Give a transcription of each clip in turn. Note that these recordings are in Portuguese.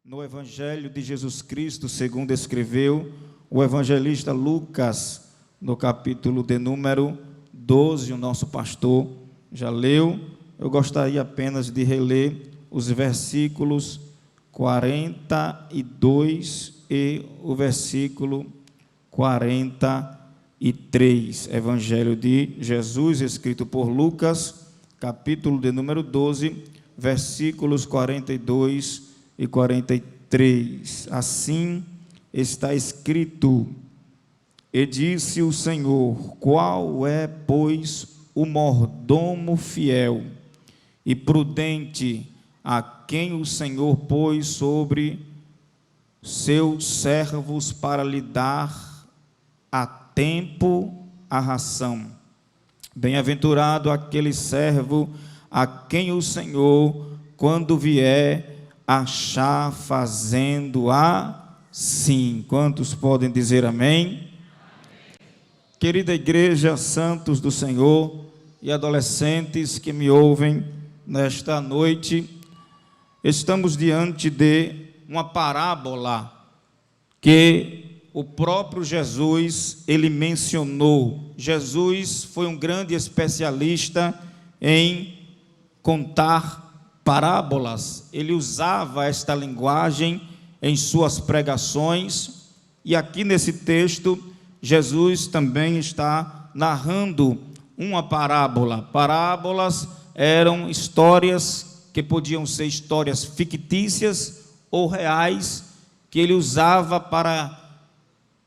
no Evangelho de Jesus Cristo, segundo escreveu o evangelista Lucas, no capítulo de número 12, o nosso pastor já leu. Eu gostaria apenas de reler os versículos 42 e o versículo 43. Evangelho de Jesus, escrito por Lucas, capítulo de número 12, versículos 42 e 43. Assim está escrito: E disse o Senhor: qual é, pois, o mordomo fiel e prudente, a quem o Senhor pôs sobre seus servos para lhe dar a tempo a ração? Bem-aventurado aquele servo a quem o Senhor, quando vier, achar fazendo assim. Quantos podem dizer amém? Amém. Querida igreja, santos do Senhor e adolescentes que me ouvem nesta noite, estamos diante de uma parábola que o próprio Jesus, ele mencionou. Jesus foi um grande especialista em contar parábolas. Ele usava esta linguagem em suas pregações, e aqui nesse texto, Jesus também está narrando uma parábola. Parábolas eram histórias que podiam ser histórias fictícias ou reais, que ele usava para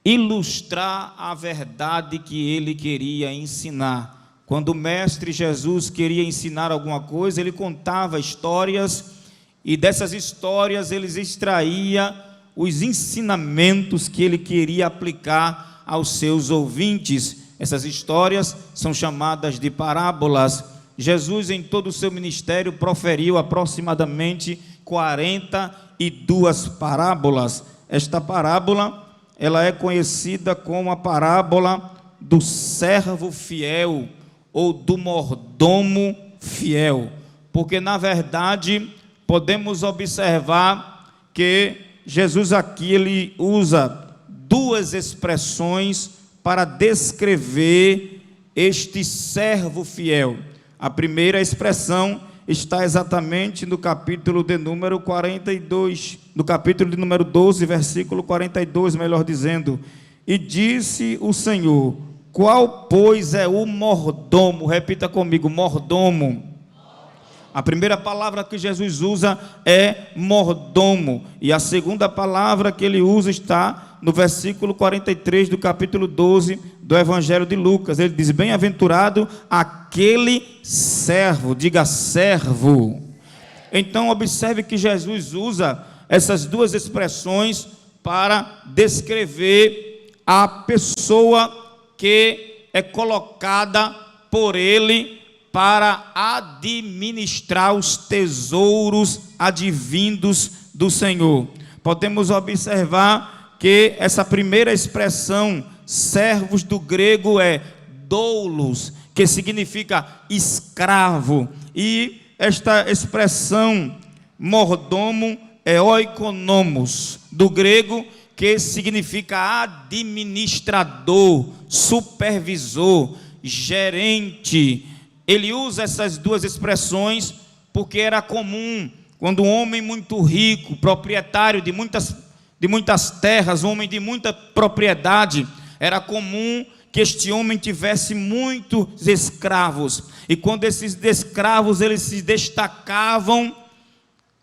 ilustrar a verdade que ele queria ensinar. Quando o mestre Jesus queria ensinar alguma coisa, ele contava histórias, e dessas histórias ele extraía os ensinamentos que ele queria aplicar aos seus ouvintes. Essas histórias são chamadas de parábolas. Jesus, em todo o seu ministério, proferiu aproximadamente 42 parábolas. Esta parábola, ela é conhecida como a parábola do servo fiel, ou do mordomo fiel, porque na verdade podemos observar que Jesus aqui ele usa duas expressões para descrever este servo fiel. A primeira expressão está exatamente no capítulo de número 42, no capítulo de número 12, versículo 42, melhor dizendo: e disse o Senhor: qual, pois, é o mordomo? Repita comigo: mordomo. A primeira palavra que Jesus usa é mordomo, e a segunda palavra que ele usa está no versículo 43 do capítulo 12 do Evangelho de Lucas. Ele diz: bem-aventurado aquele servo. Diga: servo. Então observe que Jesus usa essas duas expressões para descrever a pessoa que é colocada por ele para administrar os tesouros advindos do Senhor. Podemos observar que essa primeira expressão, servos, do grego é doulos, que significa escravo, e esta expressão mordomo é oikonomos, do grego, que significa administrador, supervisor, gerente. Ele usa essas duas expressões porque era comum, quando um homem muito rico, proprietário de muitas terras, um homem de muita propriedade, era comum que este homem tivesse muitos escravos, e quando esses escravos eles se destacavam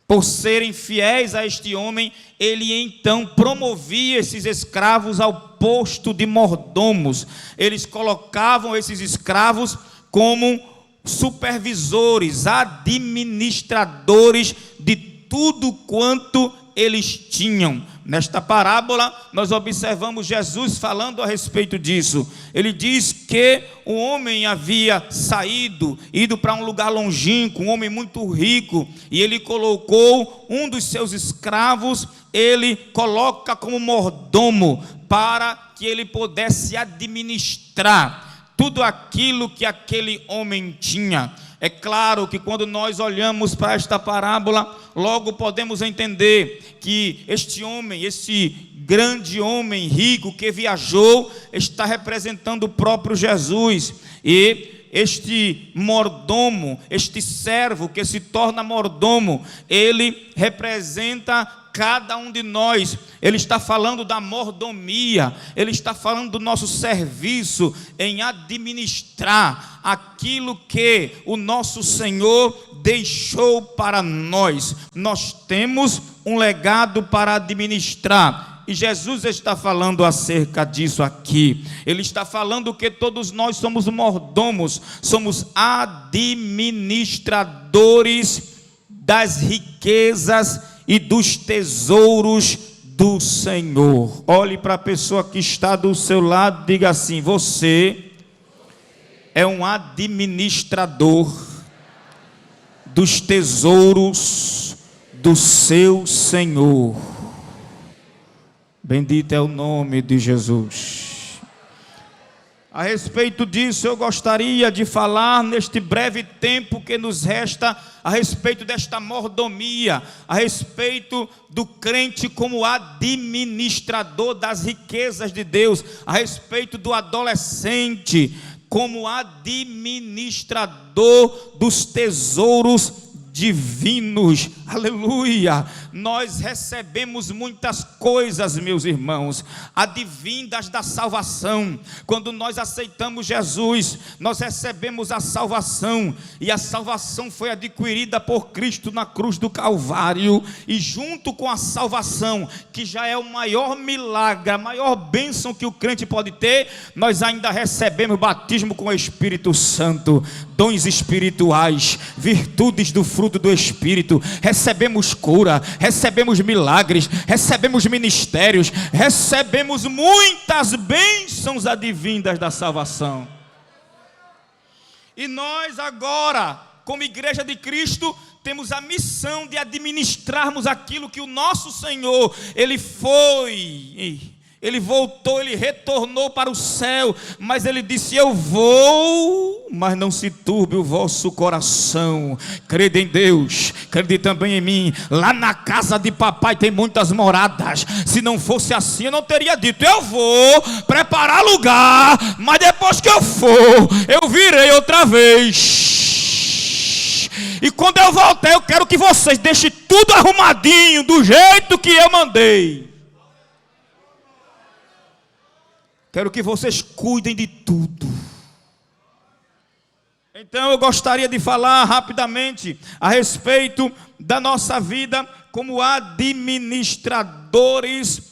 por serem fiéis a este homem, ele então promovia esses escravos ao posto de mordomos. Eles colocavam esses escravos como supervisores, administradores de tudo quanto eles tinham. Nesta parábola, nós observamos Jesus falando a respeito disso. Ele diz que o homem havia ido para um lugar longínquo, um homem muito rico, e ele colocou um dos seus escravos, ele coloca como mordomo, para que ele pudesse administrar tudo aquilo que aquele homem tinha. É claro que quando nós olhamos para esta parábola, logo podemos entender que este homem, este grande homem rico que viajou, está representando o próprio Jesus. E este mordomo, este servo que se torna mordomo, ele representa cada um de nós. Ele está falando da mordomia, ele está falando do nosso serviço em administrar aquilo que o nosso Senhor deixou para nós. Nós temos um legado para administrar. E Jesus está falando acerca disso aqui. Ele está falando que todos nós somos mordomos, somos administradores das riquezas e dos tesouros do Senhor. Olhe para a pessoa que está do seu lado e diga assim: você é um administrador dos tesouros do seu Senhor. Bendito é o nome de Jesus. A respeito disso, eu gostaria de falar neste breve tempo que nos resta, a respeito desta mordomia, a respeito do crente como administrador das riquezas de Deus, a respeito do adolescente como administrador dos tesouros divinos. Aleluia! Nós recebemos muitas coisas, meus irmãos, advindas da salvação. Quando nós aceitamos Jesus, nós recebemos a salvação, e a salvação foi adquirida por Cristo na cruz do Calvário. E junto com a salvação, que já é o maior milagre, a maior bênção que o crente pode ter, nós ainda recebemos batismo com o Espírito Santo, dons espirituais, virtudes do fruto do Espírito, recebemos cura, recebemos milagres, recebemos ministérios, recebemos muitas bênçãos advindas da salvação. E nós agora, como igreja de Cristo, temos a missão de administrarmos aquilo que o nosso Senhor, Ele voltou, Ele retornou para o céu, mas Ele disse: eu vou, mas não se turbe o vosso coração. Crede em Deus, crede também em mim. Lá na casa de papai tem muitas moradas. Se não fosse assim, eu não teria dito: eu vou preparar lugar, mas depois que eu for, eu virei outra vez. E quando eu voltar, eu quero que vocês deixem tudo arrumadinho, do jeito que eu mandei. Quero que vocês cuidem de tudo. Então eu gostaria de falar rapidamente a respeito da nossa vida como administradores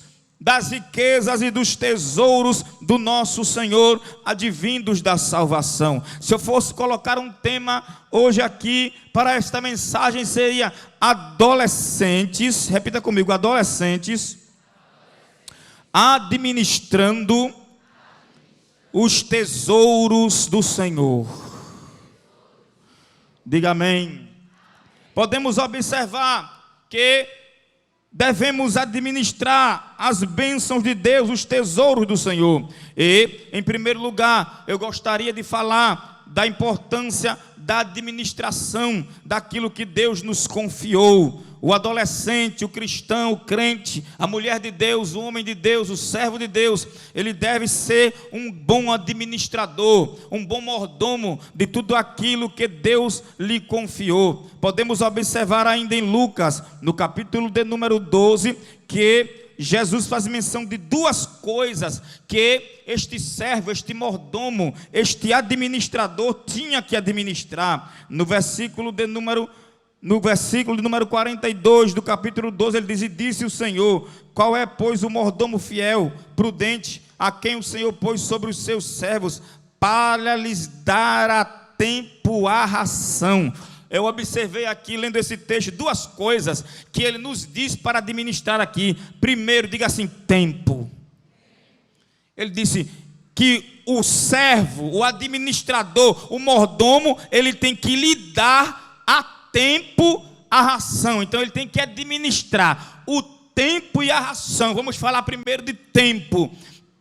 das riquezas e dos tesouros do nosso Senhor, advindos da salvação. Se eu fosse colocar um tema hoje aqui para esta mensagem, seria adolescentes, repita comigo, adolescentes administrando os tesouros do Senhor. Diga amém. Podemos observar que devemos administrar as bênçãos de Deus, os tesouros do Senhor. E, em primeiro lugar, eu gostaria de falar da importância da administração daquilo que Deus nos confiou. O adolescente, o cristão, o crente, a mulher de Deus, o homem de Deus, o servo de Deus, ele deve ser um bom administrador, um bom mordomo de tudo aquilo que Deus lhe confiou. Podemos observar ainda em Lucas, no capítulo de número 12, que Jesus faz menção de duas coisas que este servo, este mordomo, este administrador tinha que administrar. No versículo de número 42 do capítulo 12, ele diz: e disse o Senhor: qual é, pois, o mordomo fiel, prudente, a quem o Senhor pôs sobre os seus servos, para lhes dar a tempo a ração? Eu observei aqui, lendo esse texto, duas coisas que ele nos diz para administrar aqui. Primeiro, diga assim: tempo. Ele disse que o servo, o administrador, o mordomo, ele tem que lhe dar a tempo a ração. Então ele tem que administrar o tempo e a ração. Vamos falar primeiro de tempo.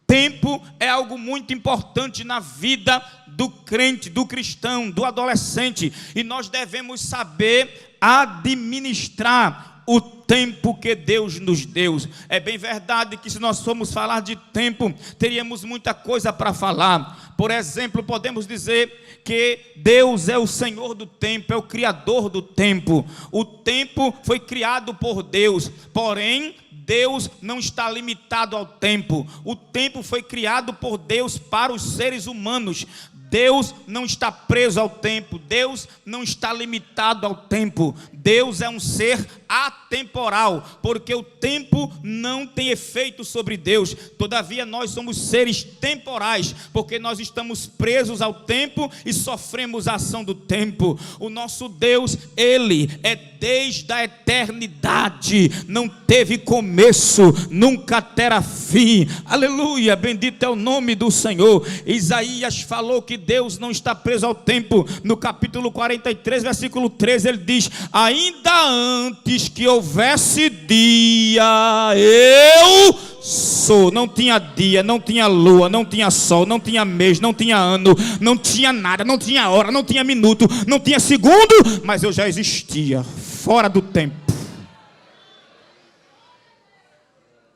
Tempo é algo muito importante na vida do crente, do cristão, do adolescente, e nós devemos saber administrar o tempo que Deus nos deu. É bem verdade que se nós formos falar de tempo, teríamos muita coisa para falar. Por exemplo, podemos dizer que Deus é o Senhor do tempo, é o Criador do tempo. O tempo foi criado por Deus, porém Deus não está limitado ao tempo. O tempo foi criado por Deus para os seres humanos. Deus não está preso ao tempo, Deus não está limitado ao tempo. Deus é um ser atemporal, porque o tempo não tem efeito sobre Deus. Todavia nós somos seres temporais, porque nós estamos presos ao tempo e sofremos a ação do tempo. O nosso Deus, Ele é desde a eternidade, não teve começo, nunca terá fim. Aleluia, bendito é o nome do Senhor. Isaías falou que Deus não está preso ao tempo. No capítulo 43, versículo 13, ele diz: ainda antes que houvesse dia, eu sou. Não tinha dia, não tinha lua, não tinha sol, não tinha mês, não tinha ano, não tinha nada, não tinha hora, não tinha minuto, não tinha segundo, mas eu já existia, fora do tempo.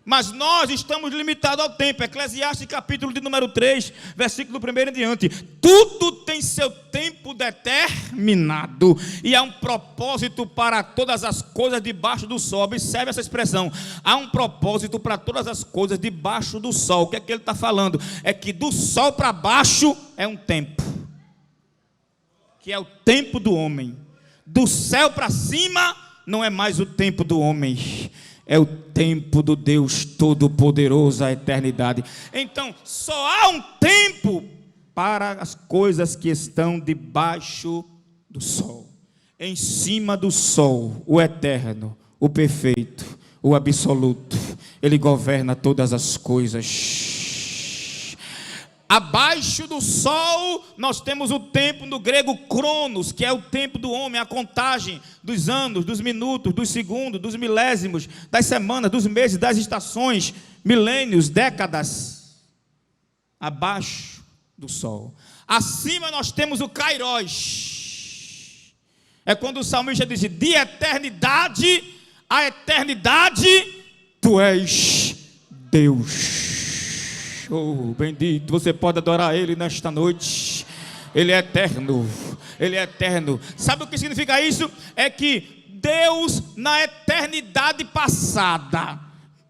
Mas nós estamos limitados ao tempo. Eclesiastes capítulo de número 3, versículo 1 em diante. Tudo tem seu tempo determinado, e há um propósito para todas as coisas debaixo do sol. Observe essa expressão: há um propósito para todas as coisas debaixo do sol. O que é que ele está falando? É que do sol para baixo é um tempo, que é o tempo do homem. Do céu para cima não é mais o tempo do homem, é o tempo do Deus Todo-Poderoso, a eternidade. Então, só há um tempo para as coisas que estão debaixo do sol. Em cima do sol, o eterno, o perfeito, o absoluto, Ele governa todas as coisas. Abaixo do sol, nós temos o tempo no grego cronos, que é o tempo do homem, a contagem dos anos, dos minutos, dos segundos, dos milésimos, das semanas, dos meses, das estações, milênios, décadas. Abaixo do sol. Acima nós temos o kairos. É quando o salmista diz: de eternidade a eternidade, tu és Deus. Oh, bendito, você pode adorar Ele nesta noite. Ele é eterno, Ele é eterno. Sabe o que significa isso? É que Deus, na eternidade passada,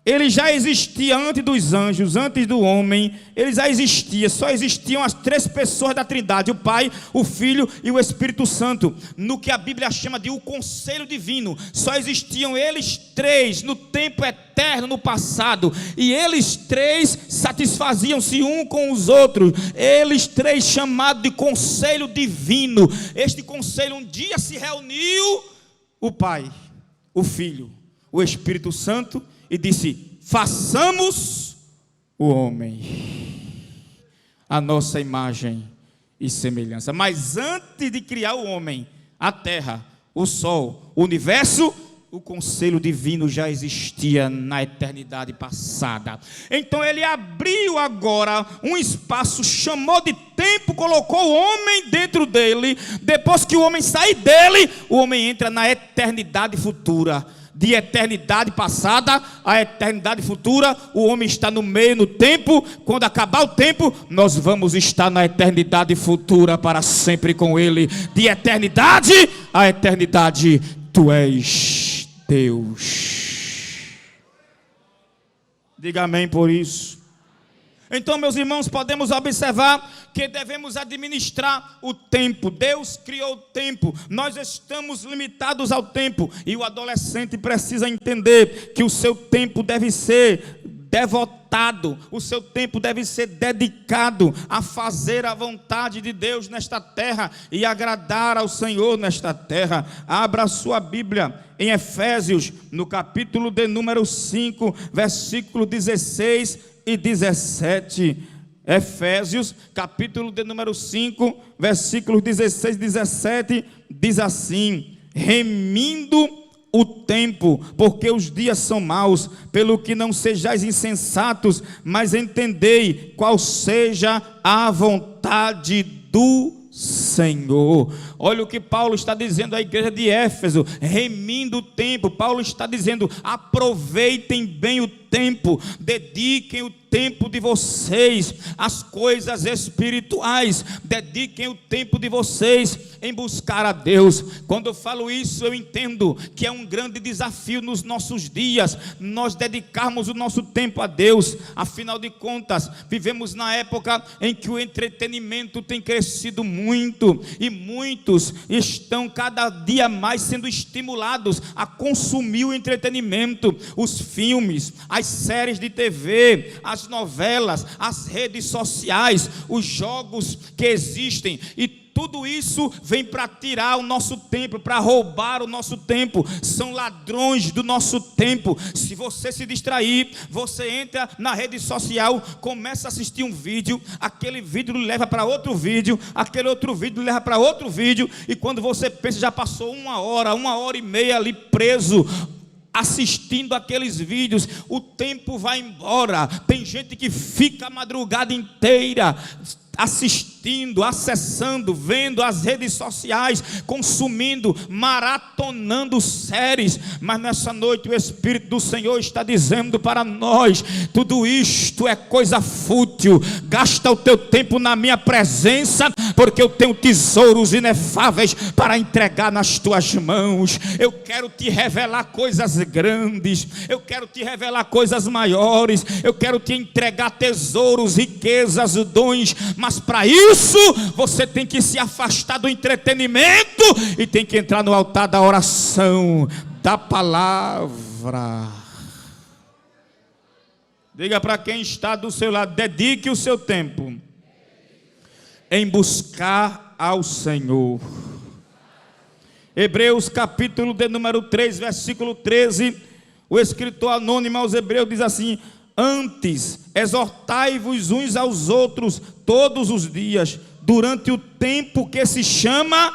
Ele já existia antes dos anjos, antes do homem. Ele já existia, só existiam as três pessoas da Trindade: o Pai, o Filho e o Espírito Santo, no que a Bíblia chama de o conselho divino. Só existiam eles três no tempo eterno, no passado, e eles três satisfaziam-se um com os outros. Eles três, chamados de conselho divino. Este conselho um dia se reuniu, o Pai, o Filho, o Espírito Santo, e disse: façamos o homem a nossa imagem e semelhança. Mas antes de criar o homem, a terra, o sol, o universo, o conselho divino já existia na eternidade passada. Então ele abriu agora um espaço, chamou de tempo, colocou o homem dentro dele. Depois que o homem sair dele, o homem entra na eternidade futura. De eternidade passada a eternidade futura, o homem está no meio, no tempo. Quando acabar o tempo, nós vamos estar na eternidade futura para sempre com Ele. De eternidade a eternidade, tu és Deus. Diga amém por isso. Então, meus irmãos, podemos observar que devemos administrar o tempo. Deus criou o tempo, nós estamos limitados ao tempo, e o adolescente precisa entender que o seu tempo deve ser devotado, o seu tempo deve ser dedicado a fazer a vontade de Deus nesta terra e agradar ao Senhor nesta terra. Abra a sua Bíblia em Efésios, no capítulo de número 5, versículo 16 e 17. Efésios, capítulo de número 5, versículos 16 e 17, diz assim: remindo o tempo, porque os dias são maus. Pelo que não sejais insensatos, mas entendei qual seja a vontade do Senhor. Olha o que Paulo está dizendo à igreja de Éfeso, remindo o tempo. Paulo está dizendo: aproveitem bem o tempo, dediquem o tempo de vocês às coisas espirituais, dediquem o tempo de vocês em buscar a Deus. Quando eu falo isso, eu entendo que é um grande desafio nos nossos dias, nós dedicarmos o nosso tempo a Deus. Afinal de contas, vivemos na época em que o entretenimento tem crescido muito, e muitos estão cada dia mais sendo estimulados a consumir o entretenimento, os filmes, as séries de TV, as novelas, as redes sociais, os jogos que existem, e tudo isso vem para tirar o nosso tempo, para roubar o nosso tempo. São ladrões do nosso tempo. Se você se distrair, você entra na rede social, começa a assistir um vídeo, aquele vídeo leva para outro vídeo, aquele outro vídeo leva para outro vídeo, e quando você pensa, já passou 1 hora e meia ali preso, assistindo aqueles vídeos. O tempo vai embora. Tem gente que fica a madrugada inteira assistindo, acessando, vendo as redes sociais, consumindo, maratonando séries. Mas nessa noite o Espírito do Senhor está dizendo para nós: tudo isto é coisa fútil. Gasta o teu tempo na minha presença, porque eu tenho tesouros inefáveis para entregar nas tuas mãos. Eu quero te revelar coisas grandes, eu quero te revelar coisas maiores, eu quero te entregar tesouros, riquezas, dons. Mas para isso você tem que se afastar do entretenimento e tem que entrar no altar da oração, da palavra. Diga para quem está do seu lado: dedique o seu tempo em buscar ao Senhor. Hebreus capítulo de número 3, versículo 13, o escritor anônimo aos Hebreus diz assim: antes, exortai-vos uns aos outros todos os dias, durante o tempo que se chama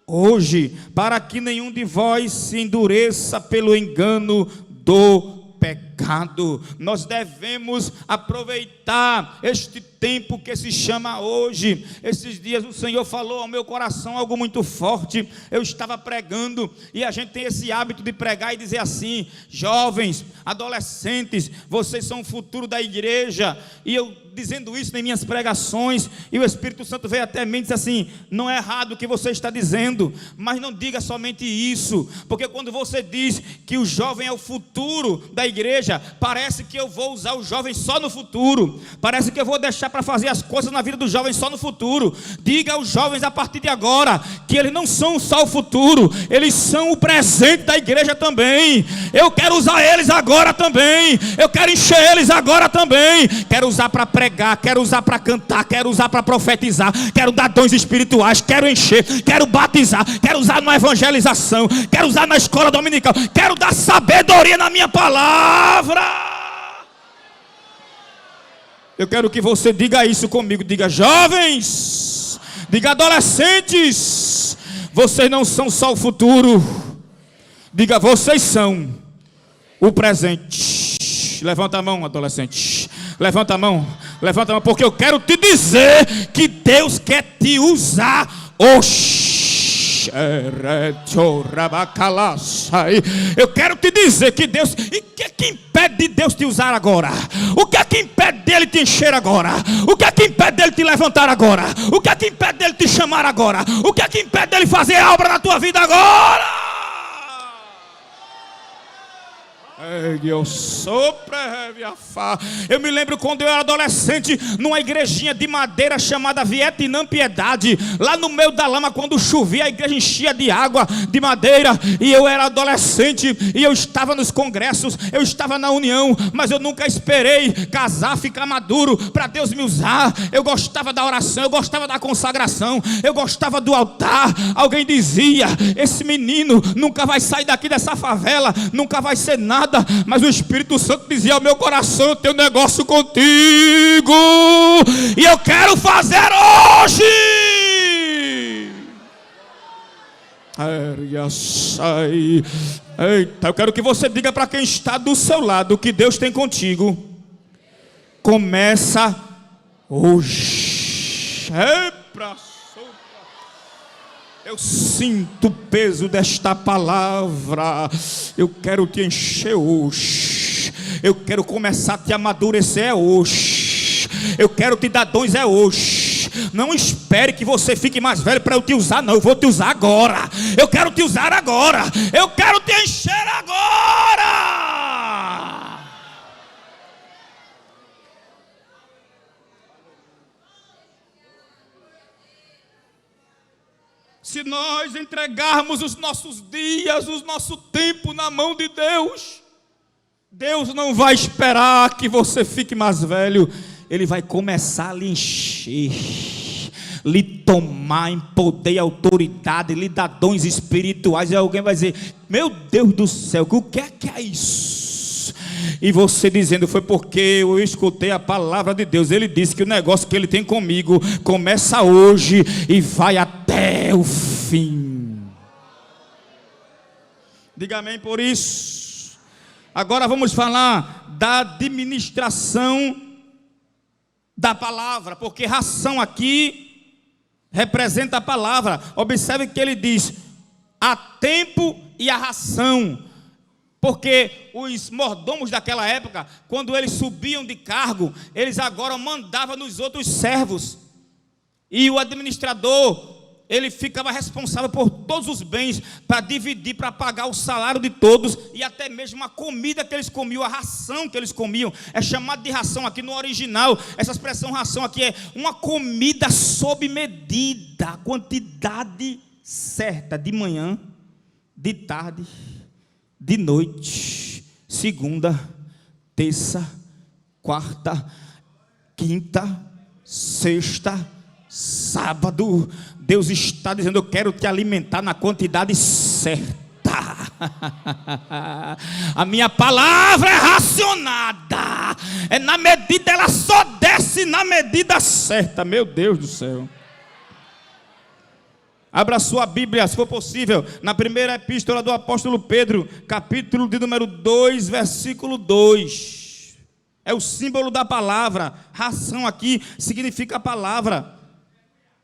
hoje, para que nenhum de vós se endureça pelo engano do pecado. Nós devemos aproveitar este tempo que se chama hoje. Esses dias o Senhor falou ao meu coração algo muito forte. Eu estava pregando, e a gente tem esse hábito de pregar e dizer assim: jovens, adolescentes, vocês são o futuro da igreja. E eu dizendo isso em minhas pregações, e o Espírito Santo veio até mim e disse assim: não é errado o que você está dizendo, mas não diga somente isso, porque quando você diz que o jovem é o futuro da igreja, parece que eu vou usar o jovem só no futuro, parece que eu vou deixar para fazer as coisas na vida do jovem só no futuro. Diga aos jovens a partir de agora que eles não são só o futuro, eles são o presente da igreja também. Eu quero usar eles agora também, eu quero encher eles agora também, quero usar para pregar, quero usar para cantar, quero usar para profetizar, quero dar dons espirituais, quero encher, quero batizar, quero usar na evangelização, quero usar na escola dominical, quero dar sabedoria na minha palavra. Eu quero que você diga isso comigo. Diga: jovens, diga adolescentes, vocês não são só o futuro. Diga: vocês são o presente. Levanta a mão, adolescente. Levanta a mão, porque eu quero te dizer que Deus quer te usar hoje. Eu quero te dizer que Deus, e o que é que impede de Deus te usar agora? O que é que impede dele te encher agora? O que é que impede dele te levantar agora? O que é que impede dele te chamar agora? O que é que impede dele fazer a obra na tua vida agora? Eu me lembro quando eu era adolescente, numa igrejinha de madeira chamada Vietnã Piedade, lá no meio da lama. Quando chovia, a igreja enchia de água, de madeira, e eu era adolescente, e eu estava nos congressos, eu estava na união, mas eu nunca esperei casar, ficar maduro para Deus me usar. Eu gostava da oração, eu gostava da consagração, eu gostava do altar. Alguém dizia: esse menino nunca vai sair daqui dessa favela, nunca vai ser nada. Mas o Espírito Santo dizia ao meu coração: eu tenho um negócio contigo, e eu quero fazer hoje. Eita, eu quero que você diga para quem está do seu lado que Deus tem contigo. Começa hoje. Eu sinto o peso desta palavra. Eu quero te encher hoje. Eu quero começar a te amadurecer hoje. Eu quero te dar dons hoje. Não espere que você fique mais velho para eu te usar, não. Eu vou te usar agora. Eu quero te usar agora. Eu quero te encher agora. Se nós entregarmos os nossos dias, o nosso tempo na mão de Deus, Deus não vai esperar que você fique mais velho. Ele vai começar a lhe encher, lhe tomar em poder e autoridade, lhe dar dons espirituais. E alguém vai dizer: meu Deus do céu, o que é isso? E você dizendo: foi porque eu escutei a palavra de Deus. Ele disse que o negócio que ele tem comigo começa hoje e vai até o fim. Diga amém por isso. Agora vamos falar da administração da palavra, porque ração aqui representa a palavra. Observe que ele diz: há tempo e a ração. Porque os mordomos daquela época, quando eles subiam de cargo, eles agora mandavam nos outros servos. E o administrador, ele ficava responsável por todos os bens, para dividir, para pagar o salário de todos, e até mesmo a comida que eles comiam, a ração que eles comiam, é chamado de ração aqui no original. Essa expressão ração aqui é uma comida sob medida, a quantidade certa, de manhã, de tarde, de noite, segunda, terça, quarta, quinta, sexta, sábado. Deus está dizendo: eu quero te alimentar na quantidade certa. A minha palavra é racionada, é na medida, ela só desce na medida certa. Meu Deus do céu. Abra sua Bíblia, se for possível, na primeira epístola do apóstolo Pedro, capítulo de número 2, versículo 2. É o símbolo da palavra. Ração aqui significa a palavra.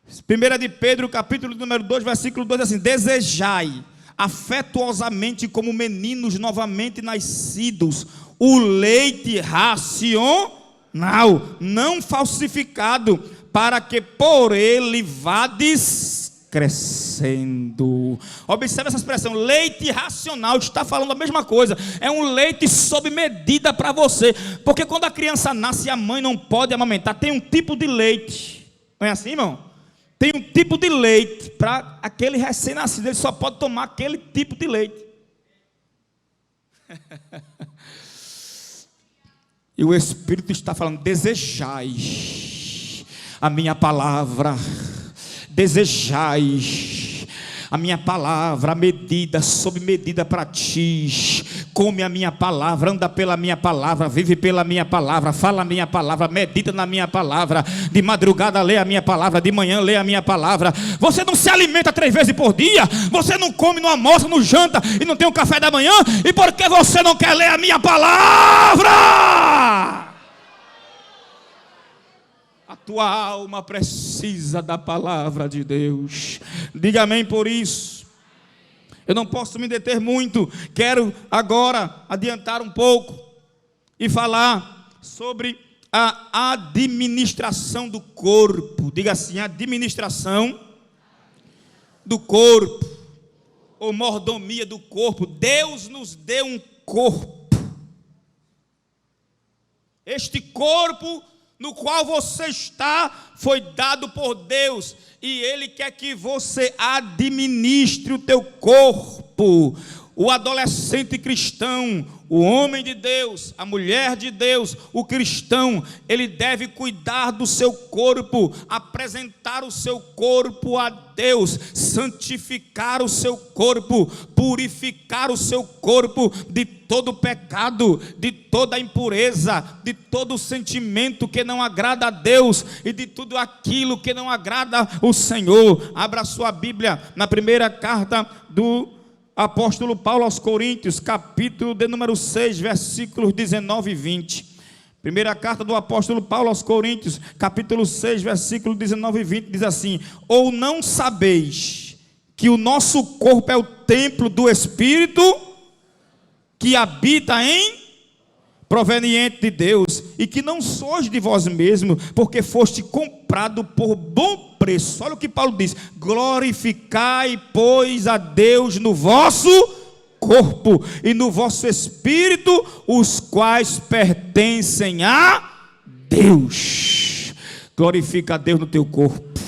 1 de Pedro, capítulo de número 2, versículo 2, assim: desejai afetuosamente como meninos novamente nascidos o leite racional, não falsificado, para que por ele vades crescendo. Observe essa expressão, leite racional, está falando a mesma coisa. É um leite sob medida para você, porque quando a criança nasce e a mãe não pode amamentar, tem um tipo de leite, não é assim, irmão? Tem um tipo de leite para aquele recém-nascido, ele só pode tomar aquele tipo de leite. E o Espírito está falando: desejai a minha palavra, desejais a minha palavra, a medida, sob medida para ti. Come a minha palavra, anda pela minha palavra, vive pela minha palavra, fala a minha palavra, medita na minha palavra. De madrugada lê a minha palavra, de manhã lê a minha palavra. Você não se alimenta 3 vezes por dia? Você não come, não almoça, não janta e não tem o café da manhã? E por que você não quer ler a minha palavra? A tua alma precisa da palavra de Deus. Diga amém por isso. Eu não posso me deter muito. Quero agora adiantar um pouco e falar sobre a administração do corpo. Diga assim: administração do corpo, ou mordomia do corpo. Deus nos deu um corpo. Este corpo no qual você está foi dado por Deus, e Ele quer que você administre o teu corpo. O adolescente cristão, O homem de Deus, a mulher de Deus, o cristão, ele deve cuidar do seu corpo, apresentar o seu corpo a Deus, santificar o seu corpo, purificar o seu corpo de todo pecado, de toda impureza, de todo sentimento que não agrada a Deus e de tudo aquilo que não agrada o Senhor. Abra sua Bíblia na primeira carta do apóstolo Paulo aos Coríntios, capítulo de número 6, versículos 19 e 20. Primeira carta do apóstolo Paulo aos Coríntios, capítulo 6, versículo 19 e 20, diz assim: ou não sabeis que o nosso corpo é o templo do Espírito que habita proveniente de Deus, e que não sois de vós mesmos, porque foste comprado por bom preço. Olha o que Paulo diz: glorificai, pois, a Deus no vosso corpo e no vosso espírito, os quais pertencem a Deus. Glorifica a Deus no teu corpo.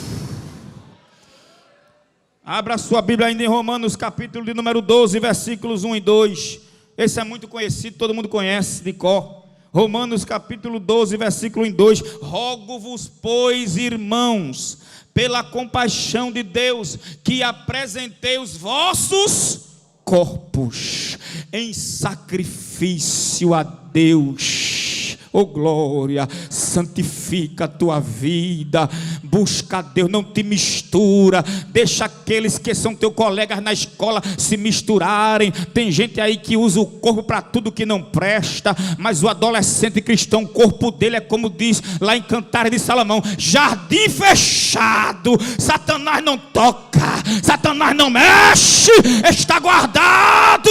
Abra sua Bíblia ainda em Romanos, capítulo de número 12, versículos 1 e 2. Esse é muito conhecido, todo mundo conhece de cor. Romanos capítulo 12, versículo 2: rogo-vos, pois, irmãos, pela compaixão de Deus, que apresentei os vossos corpos em sacrifício a Deus. Oh glória, santifica a tua vida, busca a Deus, não te mistura, deixa aqueles que são teus colegas na escola se misturarem. Tem gente aí que usa o corpo para tudo que não presta, mas o adolescente cristão, o corpo dele é como diz lá em Cantares de Salomão: jardim fechado, Satanás não toca, Satanás não mexe, está guardado.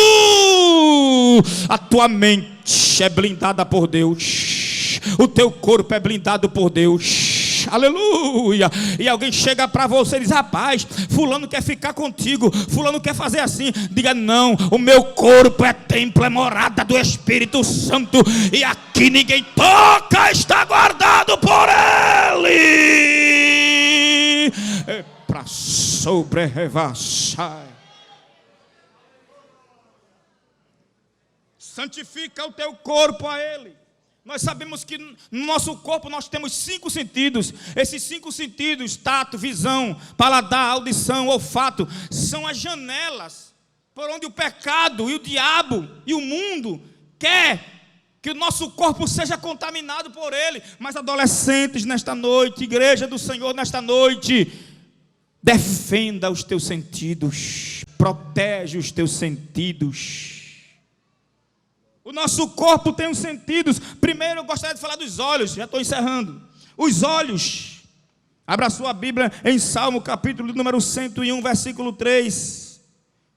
A tua mente é blindada por Deus, o teu corpo é blindado por Deus, aleluia. E alguém chega para você e diz: rapaz, fulano quer ficar contigo, fulano quer fazer assim. Diga: não, o meu corpo é templo, é morada do Espírito Santo, e aqui ninguém toca, está guardado por Ele. É para sobrerevassar. Santifica o teu corpo a Ele. Nós sabemos que no nosso corpo nós temos 5 sentidos. Esses 5 sentidos, tato, visão, paladar, audição, olfato, são as janelas por onde o pecado e o diabo e o mundo quer que o nosso corpo seja contaminado por ele. Mas adolescentes nesta noite, igreja do Senhor nesta noite, defenda os teus sentidos, protege os teus sentidos. O nosso corpo tem os sentidos. Primeiro eu gostaria de falar dos olhos, já estou encerrando. Os olhos. Abra sua Bíblia em Salmo capítulo número 101, versículo 3.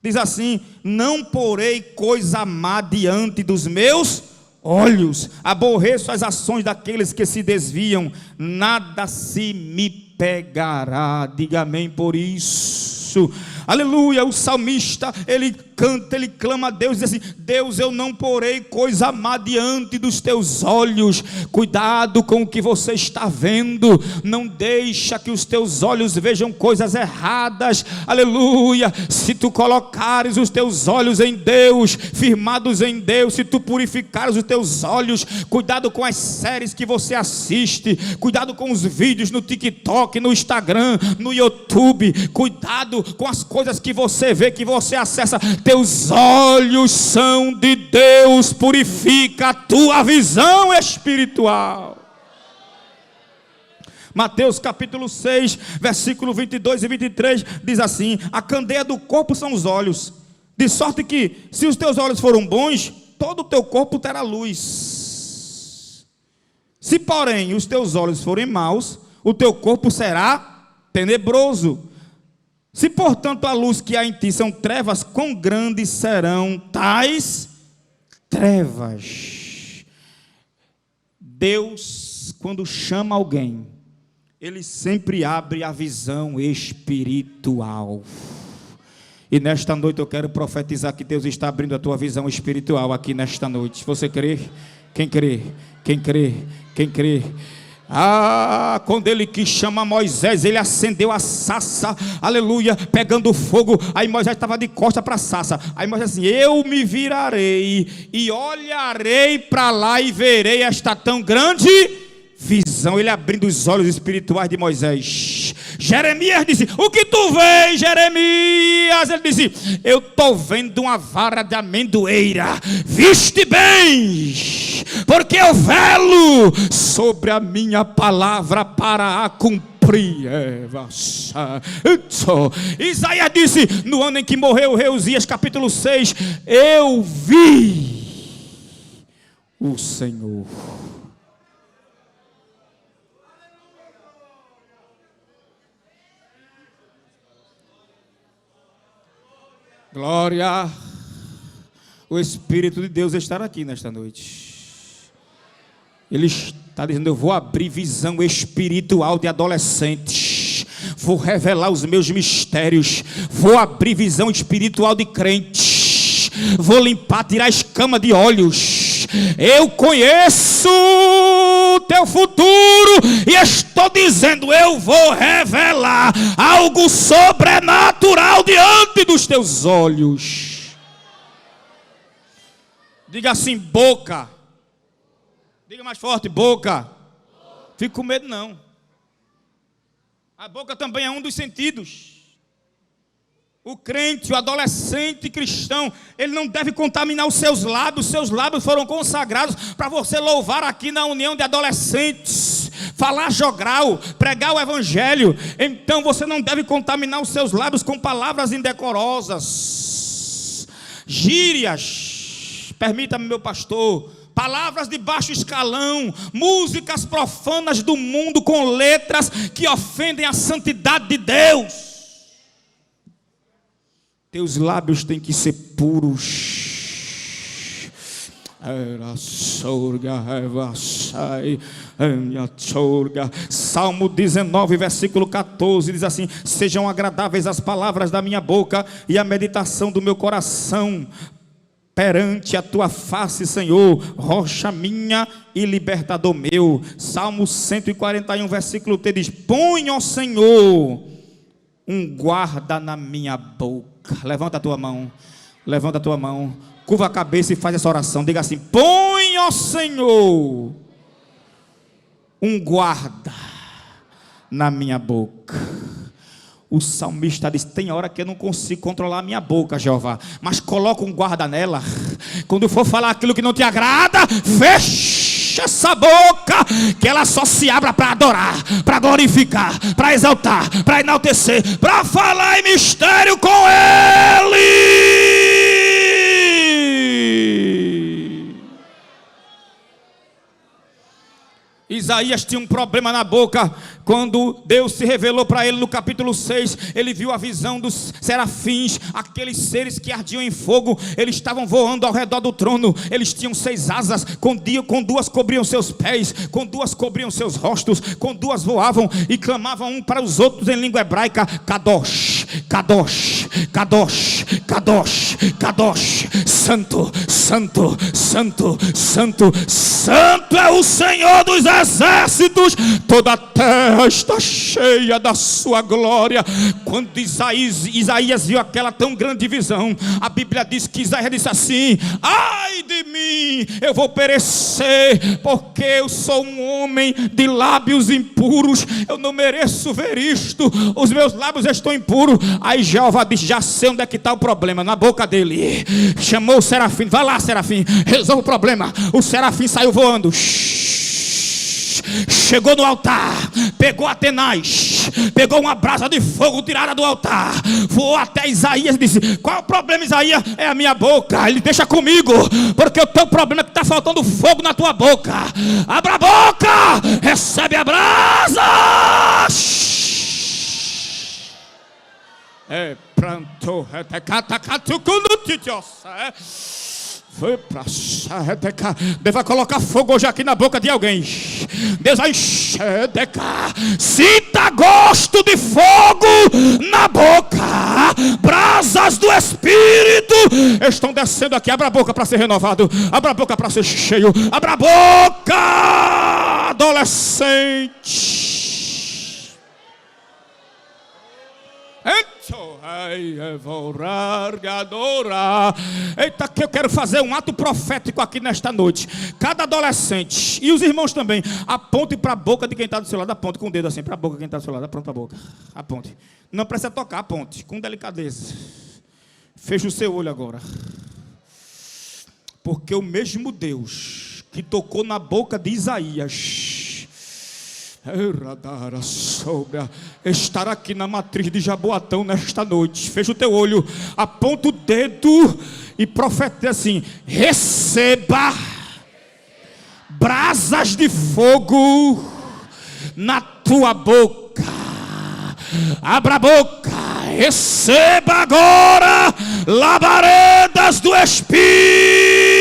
Diz assim: não porei coisa má diante dos meus olhos, aborreço as ações daqueles que se desviam, nada se me pegará. Diga amém por isso. Aleluia. O salmista, ele canta, ele clama a Deus, diz assim: Deus, eu não porei coisa má diante dos teus olhos. Cuidado com o que você está vendo, não deixa que os teus olhos vejam coisas erradas. Aleluia. Se tu colocares os teus olhos em Deus, firmados em Deus, se tu purificares os teus olhos, cuidado com as séries que você assiste, cuidado com os vídeos no TikTok, no Instagram, no YouTube, cuidado com as coisas que você vê, que você acessa. Teus olhos são de Deus, purifica a tua visão espiritual. Mateus capítulo 6, versículo 22 e 23 diz assim: a candeia do corpo são os olhos, de sorte que se os teus olhos foram bons, todo o teu corpo terá luz. Se porém os teus olhos forem maus, o teu corpo será tenebroso. Se, portanto, a luz que há em ti são trevas, quão grandes serão tais trevas. Deus, quando chama alguém, Ele sempre abre a visão espiritual. E nesta noite eu quero profetizar que Deus está abrindo a tua visão espiritual aqui nesta noite. Você crê? Quem crê? Quem crê? Quem crê? Quando ele quis chamar Moisés, ele acendeu a sarça, aleluia, pegando fogo. Aí Moisés estava de costa para a sarça. Aí Moisés assim: eu me virarei e olharei para lá e verei esta tão grande visão. Ele abrindo os olhos espirituais de Moisés. Jeremias disse: o que tu vês, Jeremias? Ele disse: eu estou vendo uma vara de amendoeira. Viste bem, porque eu velo sobre a minha palavra para a cumprir. Isaías disse, no ano em que morreu o rei Uzias, capítulo 6: eu vi o Senhor. Glória. O Espírito de Deus está aqui nesta noite. Ele está dizendo: eu vou abrir visão espiritual de adolescentes, vou revelar os meus mistérios, vou abrir visão espiritual de crentes, vou limpar, tirar a escama de olhos. Eu conheço o teu futuro e estou dizendo: eu vou revelar algo sobrenatural diante dos teus olhos. Diga assim: boca. Diga mais forte: boca. Fique com medo não. A boca também é um dos sentidos. O crente, o adolescente cristão, ele não deve contaminar os seus lábios. Seus lábios foram consagrados para você louvar aqui na união de adolescentes, falar jogral, pregar o evangelho. Então você não deve contaminar os seus lábios com palavras indecorosas, gírias, permita-me, meu pastor, palavras de baixo escalão, músicas profanas do mundo com letras que ofendem a santidade de Deus. Teus lábios têm que ser puros. Salmo 19, versículo 14 diz assim: sejam agradáveis as palavras da minha boca e a meditação do meu coração perante a tua face, Senhor, rocha minha e libertador meu. Salmo 141, versículo 3 diz: põe, ó Senhor, um guarda na minha boca. Levanta a tua mão, levanta a tua mão, curva a cabeça e faz essa oração. Diga assim: põe, ó Senhor, um guarda na minha boca. O salmista diz: tem hora que eu não consigo controlar a minha boca, Jeová, mas coloca um guarda nela. Quando for falar aquilo que não te agrada, fecha essa boca, que ela só se abra para adorar, para glorificar, para exaltar, para enaltecer, para falar em mistério com Ele. Isaías tinha um problema na boca. Quando Deus se revelou para ele no capítulo 6, ele viu a visão dos serafins, aqueles seres que ardiam em fogo. Eles estavam voando ao redor do trono. Eles tinham 6 asas, com 2 cobriam seus pés, com 2 cobriam seus rostos, com 2 voavam e clamavam um para os outros em língua hebraica: Kadosh, Kadosh, Kadosh, Kadosh, Kadosh, Santo, Santo, Santo, Santo, Santo é o Senhor dos exércitos. Toda a terra está cheia da sua glória. Quando Isaías viu aquela tão grande visão, a Bíblia diz que Isaías disse assim: ai de mim, eu vou perecer, porque eu sou um homem de lábios impuros, eu não mereço ver isto, os meus lábios estão impuros. Aí Jeová disse: já sei onde é que está o problema, na boca dele. Chamou o serafim: vai lá, serafim, resolve o problema. O serafim saiu voando, chegou no altar, pegou Atenaz, pegou uma brasa de fogo tirada do altar, voou até Isaías e disse: qual é o problema, Isaías? É a minha boca. Ele: deixa comigo, porque o teu problema é que está faltando fogo na tua boca. Abra a boca, recebe a brasa. Pronto. Deus vai colocar fogo hoje aqui na boca de alguém. Deus vai sinta gosto de fogo na boca. Brasas do Espírito estão descendo aqui. Abra a boca para ser renovado, abra a boca para ser cheio, abra a boca, adolescente. adolescente. Eita, que eu quero fazer um ato profético aqui nesta noite. Cada adolescente, e os irmãos também, aponte para a boca de quem está do seu lado. Aponte com o dedo assim, para a boca de quem está do seu lado. Aponte para a boca, aponte. Não precisa tocar, aponte, com delicadeza. Feche o seu olho agora. Porque o mesmo Deus que tocou na boca de Isaías estar aqui na matriz de Jaboatão nesta noite. Fecha o teu olho, aponta o dedo e profetiza assim: receba brasas de fogo na tua boca. Abra a boca, receba agora labaredas do Espírito.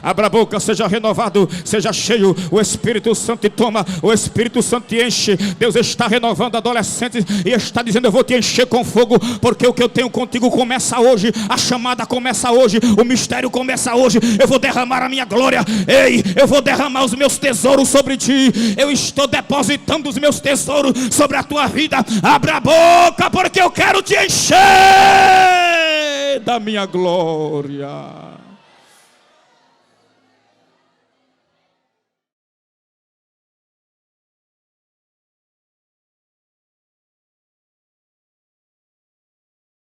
Abra a boca, seja renovado, seja cheio. O Espírito Santo te toma, o Espírito Santo te enche. Deus está renovando adolescentes e está dizendo: eu vou te encher com fogo, porque o que eu tenho contigo começa hoje. A chamada começa hoje, o mistério começa hoje. Eu vou derramar a minha glória. Ei, eu vou derramar os meus tesouros sobre ti. Eu estou depositando os meus tesouros sobre a tua vida. Abra a boca, porque eu quero te encher da minha glória.